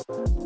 Hello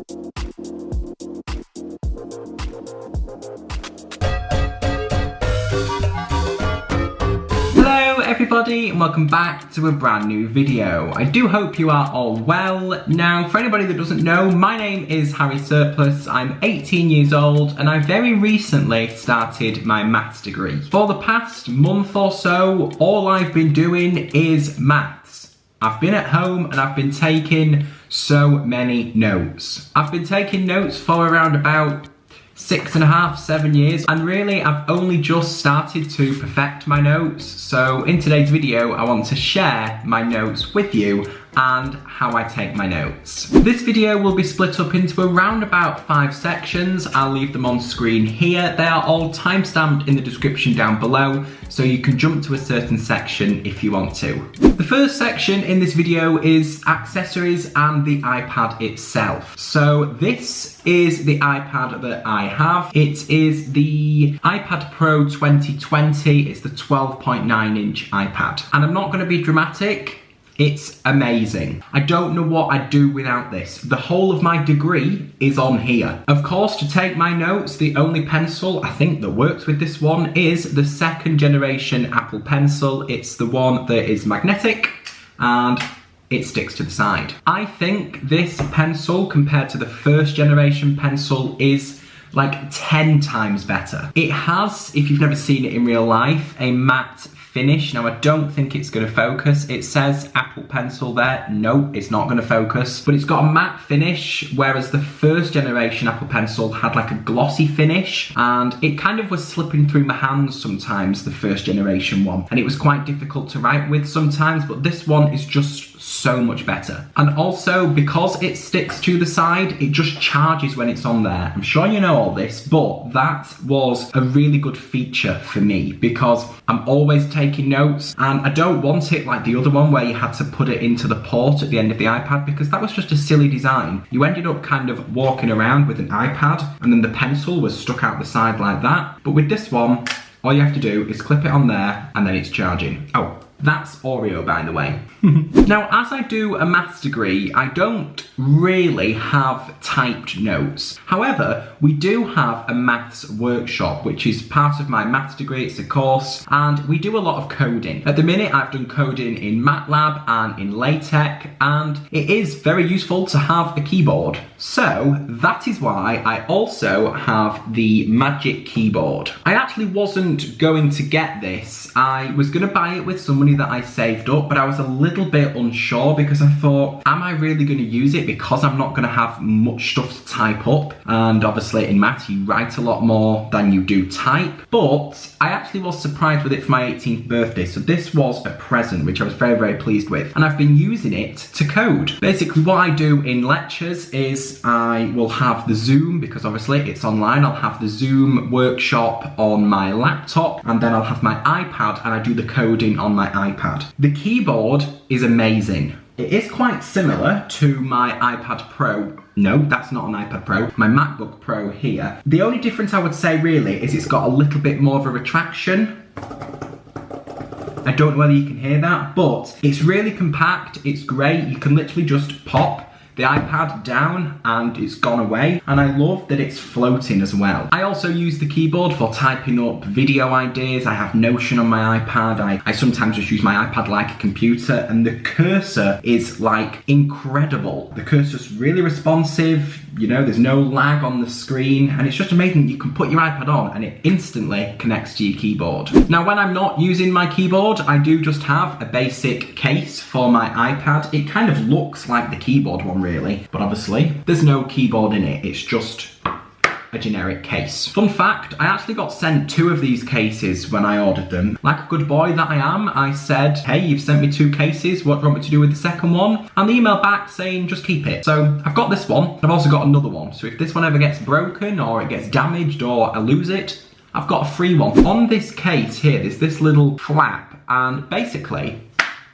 everybody and welcome back to a brand new video. I do hope you are all well. Now, for anybody that doesn't know, my name is Harry Surplus, I'm 18 years old and I very recently started my maths degree. For the past month or so, all I've been doing is maths. I've been at home and I've been taking so many notes. I've been taking notes for around about 6.5, 7 years, and really I've only just started to perfect my notes. So in today's video, I want to share my notes with you and how I take my notes. This video will be split up into around about 5 sections. I'll leave them on screen here. They are all timestamped in the description down below, so you can jump to a certain section if you want to. The first section in this video is accessories and the iPad itself. So this is the iPad that I have. It is the iPad Pro 2020. It's the 12.9-inch iPad. And I'm not going to be dramatic. It's amazing. I don't know what I'd do without this. The whole of my degree is on here. Of course, to take my notes, the only pencil I think that works with this one is the 2nd generation Apple Pencil. It's the one that is magnetic and it sticks to the side. I think this pencil compared to the 1st generation pencil is like 10 times better. It has, if you've never seen it in real life, a matte finish. Now I don't think it's going to focus. It says Apple Pencil there. No, it's not going to focus. But it's got a matte finish, whereas the 1st generation Apple Pencil had like a glossy finish, and it kind of was slipping through my hands sometimes, the 1st generation one. And it was quite difficult to write with sometimes, but this one is just so much better. And also, because it sticks to the side, it just charges when it's on there. I'm sure you know all this, but that was a really good feature for me because I'm always taking notes and I don't want it like the other one where you had to put it into the port at the end of the iPad, because that was just a silly design. You ended up kind of walking around with an iPad and then the pencil was stuck out the side like that. But with this one, all you have to do is clip it on there and then it's charging. Oh, that's Oreo, by the way. Now, as I do a maths degree, I don't really have typed notes. However, we do have a maths workshop, which is part of my maths degree. It's a course, and we do a lot of coding. At the minute, I've done coding in MATLAB and in LaTeX, and it is very useful to have a keyboard. So that is why I also have the Magic Keyboard. I actually wasn't going to get this. I was going to buy it with some money that I saved up, but I was a little bit unsure because I thought, am I really going to use it, because I'm not going to have much stuff to type up, and obviously in maths you write a lot more than you do type. But I actually was surprised with it for my 18th birthday, so this was a present which I was very, very pleased with, and I've been using it to code. Basically what I do in lectures is I will have the Zoom, because obviously it's online, I'll have the Zoom workshop on my laptop, and then I'll have my iPad and I do the coding on my iPad. The keyboard is amazing. It is quite similar to my iPad Pro. No, that's not an iPad Pro. My MacBook Pro here. The only difference I would say really is it's got a little bit more of a retraction. I don't know whether you can hear that, but it's really compact. It's great. You can literally just pop the iPad down and it's gone away, and I love that it's floating as well. I also use the keyboard for typing up video ideas. I have Notion on my iPad. I sometimes just use my iPad like a computer, and the cursor is like incredible. The cursor's really responsive, you know, there's no lag on the screen, and it's just amazing. You can put your iPad on and it instantly connects to your keyboard. Now, when I'm not using my keyboard, I do just have a basic case for my iPad. It kind of looks like the keyboard one really, but obviously there's no keyboard in it. It's just a generic case. Fun fact, I actually got sent 2 of these cases when I ordered them. Like a good boy that I am, I said, hey, you've sent me 2 cases, what do you want me to do with the second one? And the email back saying, just keep it. So I've got this one, I've also got another one. So if this one ever gets broken or it gets damaged or I lose it, I've got a free one. On this case here, there's this little flap, and basically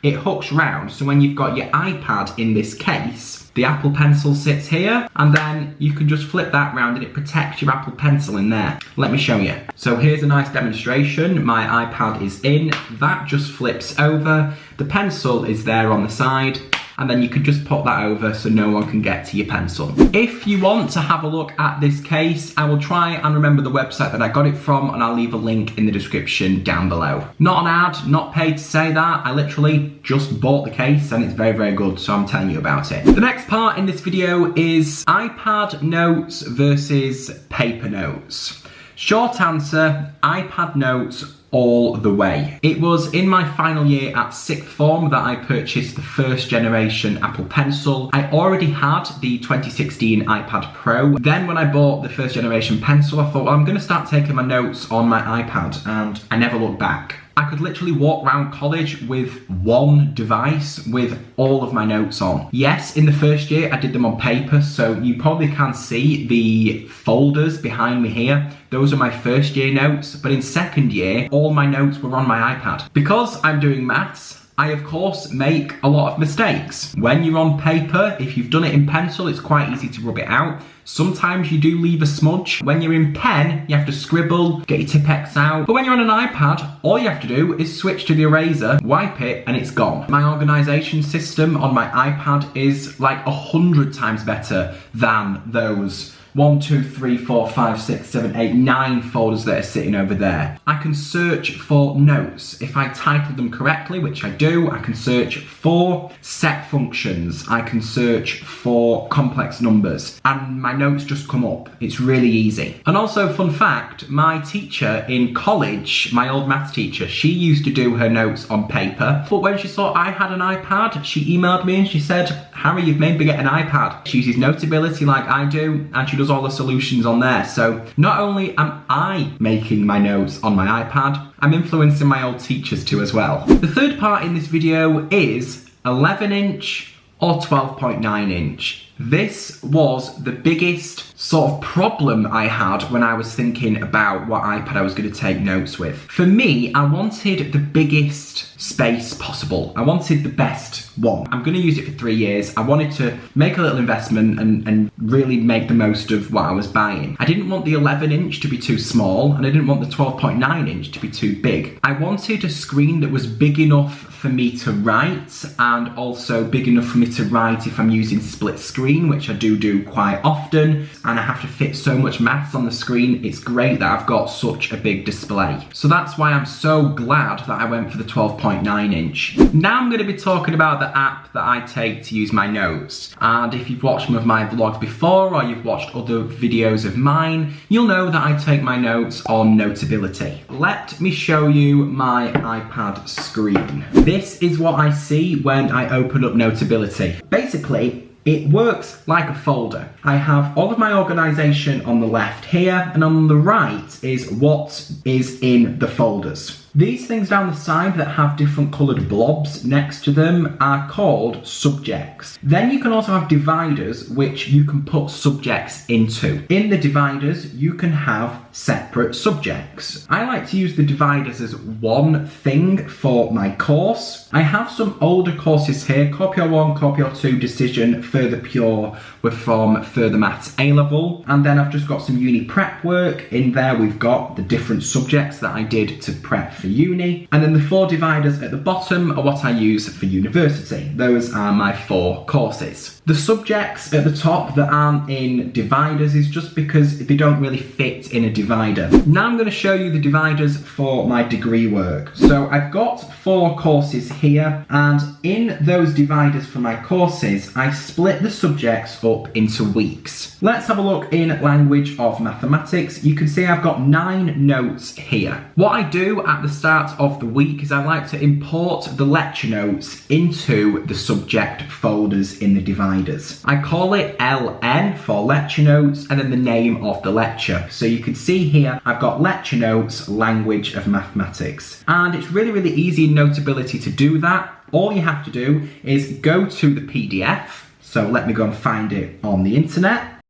it hooks round, so when you've got your iPad in this case, the Apple Pencil sits here, and then you can just flip that round and it protects your Apple Pencil in there. Let me show you. So here's a nice demonstration. My iPad is in, that just flips over, the pencil is there on the side, and then you can just put that over so no one can get to your pencil. If you want to have a look at this case, I will try and remember the website that I got it from, and I'll leave a link in the description down below. Not an ad, not paid to say that. I literally just bought the case and it's very, very good, so I'm telling you about it. The next part in this video is iPad notes versus paper notes. Short answer, iPad notes all the way. It was in my final year at sixth form that I purchased the first generation Apple Pencil. I already had the 2016 iPad Pro. Then when I bought the first generation pencil, I thought, well, I'm going to start taking my notes on my iPad, and I never looked back. I could literally walk around college with one device with all of my notes on. Yes, in the first year I did them on paper, so you probably can see the folders behind me here. Those are my first year notes, but in second year, all my notes were on my iPad. Because I'm doing maths, I of course make a lot of mistakes. When you're on paper, if you've done it in pencil, it's quite easy to rub it out. Sometimes you do leave a smudge. When you're in pen, you have to scribble, get your Tipp-Ex out. But when you're on an iPad, all you have to do is switch to the eraser, wipe it, and it's gone. My organisation system on my iPad is like 100 times better than those 1, 2, 3, 4, 5, 6, 7, 8, 9 folders that are sitting over there. I can search for notes. If I title them correctly, which I do, I can search for set functions. I can search for complex numbers, and my notes just come up. It's really easy. And also, fun fact, my teacher in college, my old maths teacher, she used to do her notes on paper, but when she saw I had an iPad, she emailed me and she said, Harry, you've made me get an iPad. She uses Notability like I do, and she does all the solutions on there. So not only am I making my notes on my iPad, I'm influencing my old teachers too as well. The third part in this video is 11-inch or 12.9 inch. This was the biggest sort of problem I had when I was thinking about what iPad I was going to take notes with. For me, I wanted the biggest space possible. I wanted the best one. I'm going to use it for 3 years. I wanted to make a little investment and really make the most of what I was buying. I didn't want the 11-inch to be too small, and I didn't want the 12.9 inch to be too big. I wanted a screen that was big enough for me to write, and also big enough for me to write if I'm using split screen, which I do quite often, and I have to fit so much maths on the screen. It's great that I've got such a big display. So that's why I'm so glad that I went for the 12.9 inch. Now I'm going to be talking about the app that I take to use my notes. And if you've watched some of my vlogs before, or you've watched other videos of mine, you'll know that I take my notes on Notability. Let me show you my iPad screen. This is what I see when I open up Notability. Basically, it works like a folder. I have all of my organisation on the left here, and on the right is what is in the folders. These things down the side that have different coloured blobs next to them are called subjects. Then you can also have dividers, which you can put subjects into. In the dividers, you can have separate subjects. I like to use the dividers as one thing for my course. I have some older courses here, Corpio 1, Corpio 2, Decision, Further Pure, were from Further Maths A-Level. And then I've just got some uni prep work. In there we've got the different subjects that I did to prep for uni, and then the 4 dividers at the bottom are what I use for university. Those are my 4 courses. The subjects at the top that aren't in dividers is just because they don't really fit in a divider. Now I'm going to show you the dividers for my degree work. So I've got 4 courses here, and in those dividers for my courses, I split the subjects up into weeks. Let's have a look in language of mathematics. You can see I've got 9 notes here. What I do at the start of the week is I like to import the lecture notes into the subject folders in the dividers. I call it LN for lecture notes, and then the name of the lecture. So you can see here I've got lecture notes, language of mathematics. And it's really, really easy in Notability to do that. All you have to do is go to the PDF. So let me go and find it on the internet.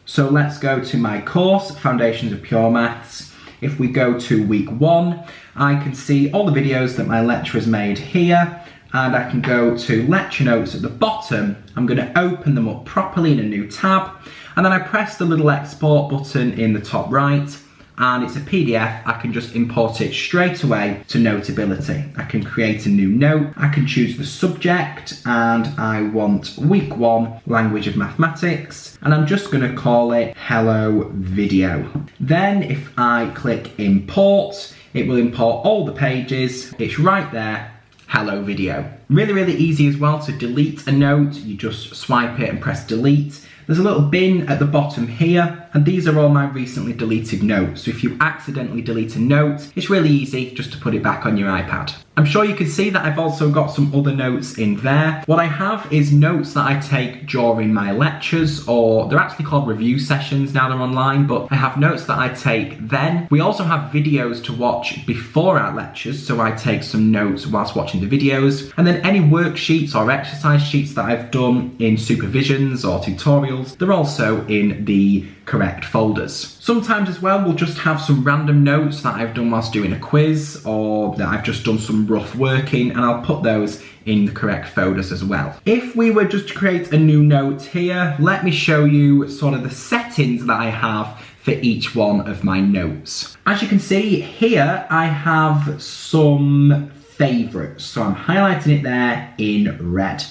So let's go to my course, Foundations of Pure Maths. If we go to week 1, I can see all the videos that my lecturer's made here, and I can go to lecture notes at the bottom. I'm going to open them up properly in a new tab, and then I press the little export button in the top right, and it's a PDF, I can just import it straight away to Notability. I can create a new note, I can choose the subject, and I want week 1 language of mathematics, and I'm just going to call it Hello Video. Then if I click import, it will import all the pages. It's right there, Hello Video. Really easy as well to delete a note. You just swipe it and press delete. There's a little bin at the bottom here, and these are all my recently deleted notes. So if you accidentally delete a note, it's really easy just to put it back on your iPad. I'm sure you can see that I've also got some other notes in there. What I have is notes that I take during my lectures, or they're actually called review sessions now, they're online, but I have notes that I take then. We also have videos to watch before our lectures, so I take some notes whilst watching the videos. And then any worksheets or exercise sheets that I've done in supervisions or tutorials, they're also in the correct folders. Sometimes as well, we'll just have some random notes that I've done whilst doing a quiz, or that I've just done some rough working, and I'll put those in the correct folders as well. If we were just to create a new note here, let me show you sort of the settings that I have for each one of my notes. As you can see here, I have some favourites, so I'm highlighting it there in red.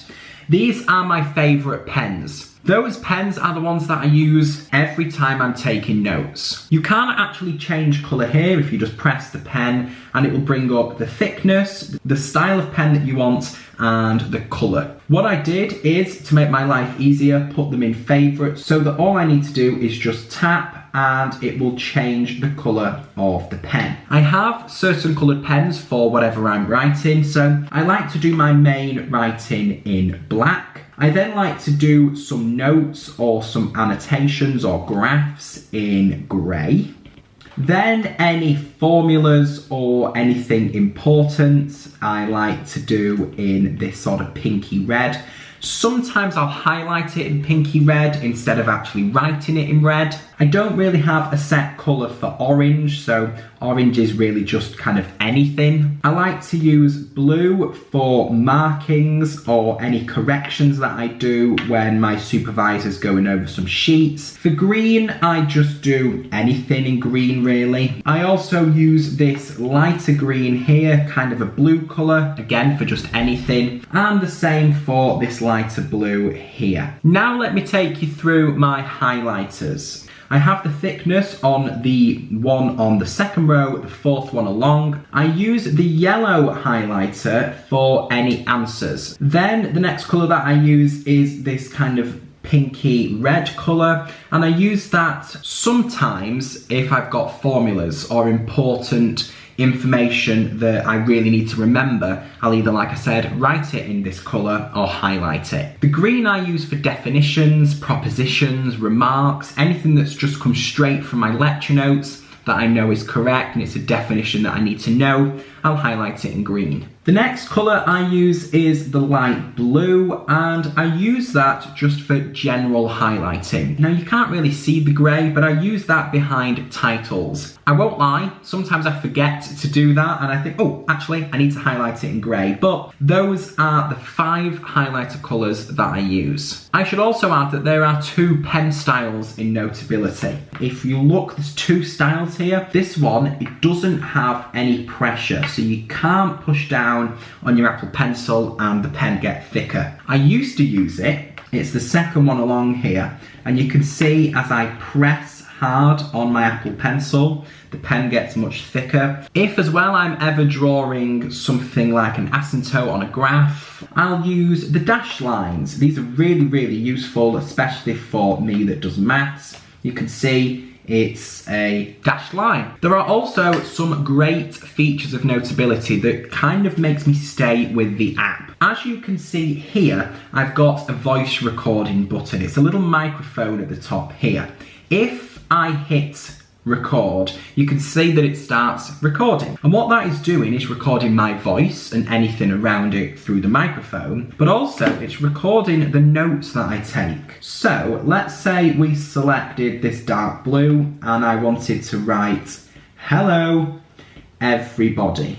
These are my favourite pens. Those pens are the ones that I use every time I'm taking notes. You can't actually change colour here if you just press the pen, and it will bring up the thickness, the style of pen that you want, and the colour. What I did is, to make my life easier, put them in favourites, so that all I need to do is just tap and it will change the colour of the pen. I have certain coloured pens for whatever I'm writing, so I like to do my main writing in black. I then like to do some notes or some annotations or graphs in grey. Then any formulas or anything important I like to do in this sort of pinky red. Sometimes I'll highlight it in pinky red instead of actually writing it in red. I don't really have a set colour for orange, so orange is really just kind of anything. I like to use blue for markings or any corrections that I do when my supervisor's going over some sheets. For green, I just do anything in green really. I also use this lighter green here, kind of a blue colour, again for just anything, and the same for this lighter blue here. Now let me take you through my highlighters. I have the thickness on the one on the second row, the fourth one along. I use the yellow highlighter for any answers. Then the next colour that I use is this kind of pinky red colour, and I use that sometimes if I've got formulas or important information that I really need to remember. I'll either, like I said, write it in this colour or highlight it. The green I use for definitions, propositions, remarks, anything that's just come straight from my lecture notes that I know is correct and it's a definition that I need to know, I'll highlight it in green. The next colour I use is the light blue, and I use that just for general highlighting. Now you can't really see the grey, but I use that behind titles. I won't lie, sometimes I forget to do that and I think, oh, actually I need to highlight it in grey, but those are the 5 highlighter colours that I use. I should also add that there are 2 pen styles in Notability. If you look, there's 2 styles here. This one, it doesn't have any pressure, so you can't push down on your Apple Pencil and the pen get thicker. I used to use it, it's the second one along here, and you can see as I press hard on my Apple Pencil, the pen gets much thicker. If as well I'm ever drawing something like an asymptote on a graph, I'll use the dashed lines. These are really useful, especially for me that does maths. You can see it's a dashed line. There are also some great features of Notability that kind of makes me stay with the app. As you can see here, I've got a voice recording button. It's a little microphone at the top here. If I hit record, you can see that it starts recording. And what that is doing is recording my voice and anything around it through the microphone, but also it's recording the notes that I take. So let's say we selected this dark blue and I wanted to write, hello everybody.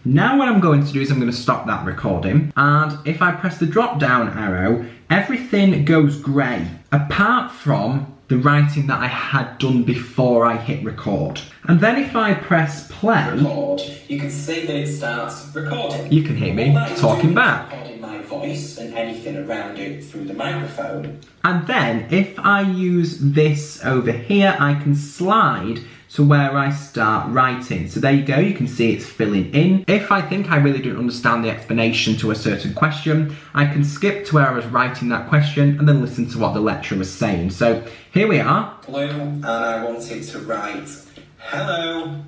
Now what I'm going to do is I'm going to stop that recording, and if I press the drop down arrow, everything goes grey, apart from the writing that I had done before I hit record. And then if I press play, record, you can see that it starts recording. You can hear me talking back. Recording my voice and anything around it through the microphone. And then if I use this over here, I can slide to where I start writing. So there you go, you can see it's filling in. If I think I really don't understand the explanation to a certain question, I can skip to where I was writing that question and then listen to what the lecturer was saying. So here we are. Blue, and I wanted to write, hello,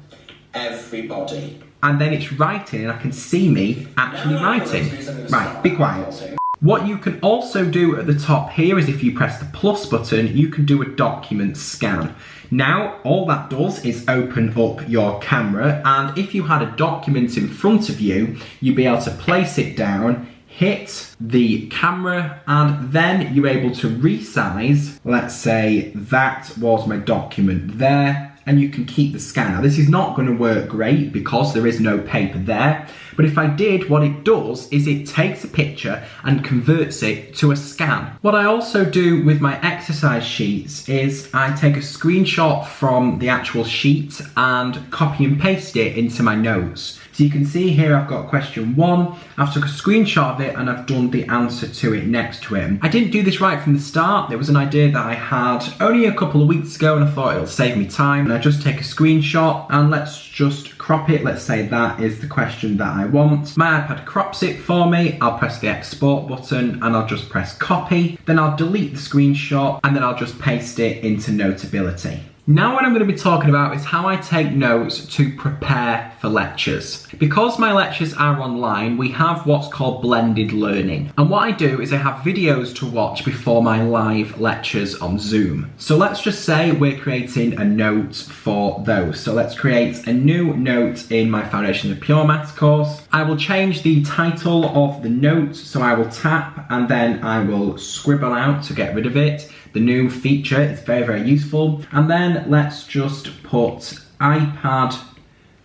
everybody. And then it's writing and I can see me actually writing. Right, be quiet. What you can also do at the top here is if you press the plus button, you can do a document scan. Now, all that does is open up your camera, and if you had a document in front of you, you'd be able to place it down, hit the camera, and then you're able to resize. Let's say that was my document there, and you can keep the scan. Now, this is not going to work great because there is no paper there, but if I did, what it does is it takes a picture and converts it to a scan. What I also do with my exercise sheets is I take a screenshot from the actual sheet and copy and paste it into my notes. So you can see here I've got question 1, I've took a screenshot of it and I've done the answer to it next to it. I didn't do this right from the start. There was an idea that I had only a couple of weeks ago and I thought it'll save me time. And I just take a screenshot and let's just crop it. Let's say that is the question that I want. My iPad crops it for me. I'll press the export button and I'll just press copy. Then I'll delete the screenshot and then I'll just paste it into Notability. Now what I'm going to be talking about is how I take notes to prepare for lectures. Because my lectures are online, we have what's called blended learning. And what I do is I have videos to watch before my live lectures on Zoom. So let's just say we're creating a note for those. So let's create a new note in my Foundations of Pure Maths course. I will change the title of the note, so I will tap and then I will scribble out to get rid of it. The new feature is very, very useful. And then let's just put iPad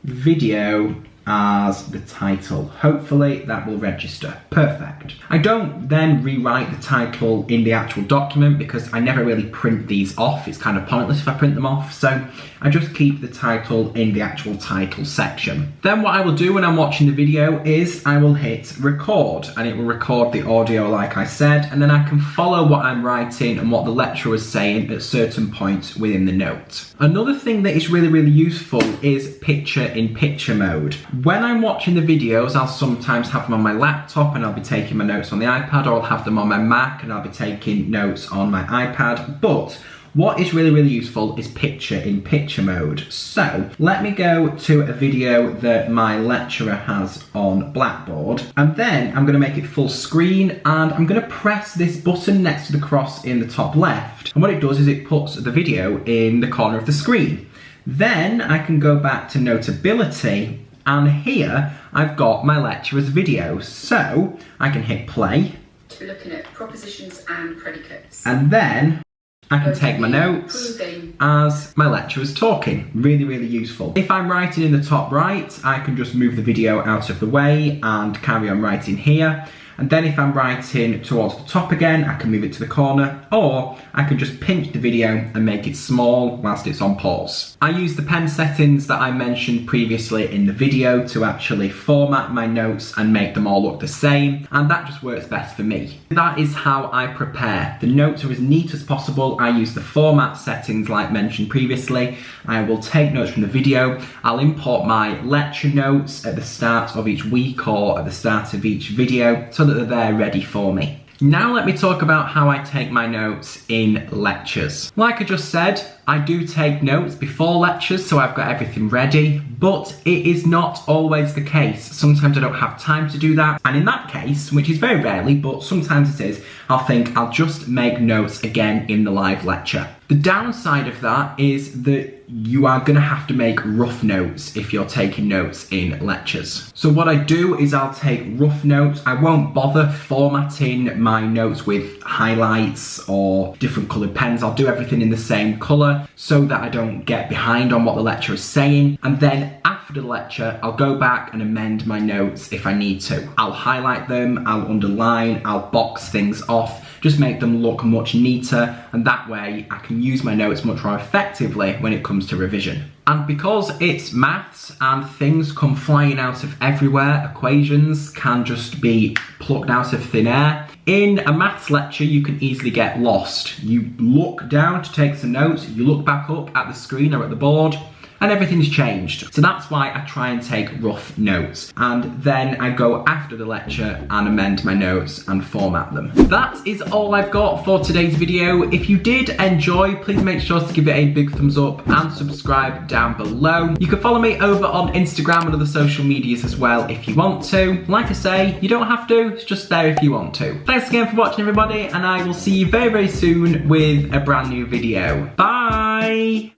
video as the title. Hopefully that will register. Perfect. I don't then rewrite the title in the actual document because I never really print these off. It's kind of pointless if I print them off. So I just keep the title in the actual title section. Then what I will do when I'm watching the video is I will hit record and it will record the audio like I said, and then I can follow what I'm writing and what the lecturer is saying at certain points within the note. Another thing that is really, really useful is picture-in-picture mode. When I'm watching the videos, I'll sometimes have them on my laptop and I'll be taking my notes on the iPad, or I'll have them on my Mac and I'll be taking notes on my iPad. But what is really, really useful is picture-in-picture mode. So let me go to a video that my lecturer has on Blackboard, and then I'm going to make it full screen and I'm going to press this button next to the cross in the top left. And what it does is it puts the video in the corner of the screen. Then I can go back to Notability, and here I've got my lecturer's video. So I can hit play. We're looking at propositions and predicates. And then I can take my notes as my lecturer's talking. Really, really useful. If I'm writing in the top right, I can just move the video out of the way and carry on writing here. And then if I'm writing towards the top again, I can move it to the corner, or I can just pinch the video and make it small whilst it's on pause. I use the pen settings that I mentioned previously in the video to actually format my notes and make them all look the same, and that just works best for me. That is how I prepare. The notes are as neat as possible. I use the format settings like mentioned previously. I will take notes from the video. I'll import my lecture notes at the start of each week or at the start of each video so that they're there ready for me. Now let me talk about how I take my notes in lectures. Like I just said, I do take notes before lectures, so I've got everything ready, but it is not always the case. Sometimes I don't have time to do that, and in that case, which is very rarely, but sometimes it is, I'll think I'll just make notes again in the live lecture. The downside of that is that you are going to have to make rough notes if you're taking notes in lectures. So what I do is I'll take rough notes. I won't bother formatting my notes with highlights or different coloured pens. I'll do everything in the same colour so that I don't get behind on what the lecturer is saying. And then after the lecture, I'll go back and amend my notes if I need to. I'll highlight them, I'll underline, I'll box things off, just make them look much neater, and that way I can use my notes much more effectively when it comes to revision. And because it's maths and things come flying out of everywhere, equations can just be plucked out of thin air, in a maths lecture you can easily get lost. You look down to take some notes, you look back up at the screen or at the board, and everything's changed. So that's why I try and take rough notes. And then I go after the lecture and amend my notes and format them. That is all I've got for today's video. If you did enjoy, please make sure to give it a big thumbs up and subscribe down below. You can follow me over on Instagram and other social medias as well if you want to. Like I say, you don't have to, it's just there if you want to. Thanks again for watching everybody, and I will see you very, very soon with a brand new video. Bye!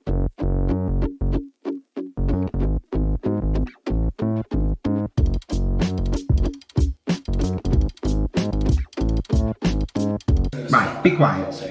Right, be quiet.